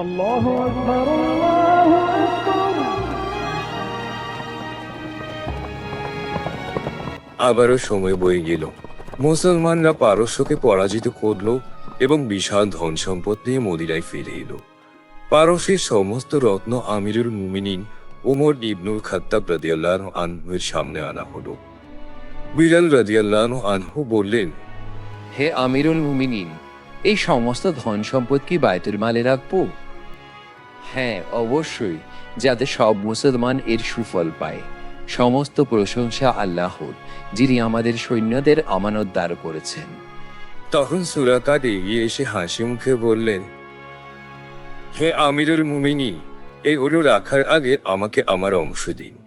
الله أكبر الله أكبر। আবারও সময় বয়ে গেল। মুসলমানরা পারস্যকে পরাজিত করল এবং বিশাল ধন সম্পদ নিয়ে মদিনায় ফিরে এলো। পারস্যের সমস্ত রত্ন আমিরুল মুমিনিন ওমর ইবনুল খাত্তাব রাদিয়াল্লাহু আনহুর সামনে আনা হলো। বিলাল রাদিয়াল্লাহু আনহু বললেন, হে আমিরুল মুমিনিন, এই সমস্ত ধন সম্পদ কি বায়তুল মালে রাখবো? হ্যাঁ, অবশ্যই, যাতে সব মুসলমান এর সুফল পায়। সমস্ত প্রশংসা আল্লাহর, যিনি আমাদের সৈন্যদের আমানতদার করেছেন। তখন সুরাকাত এগিয়ে এসে হাসি মুখে বললেন, হে আমিরুল মুমিনিন, এগুলো রাখার আগে আমাকে আমার অংশ দিন।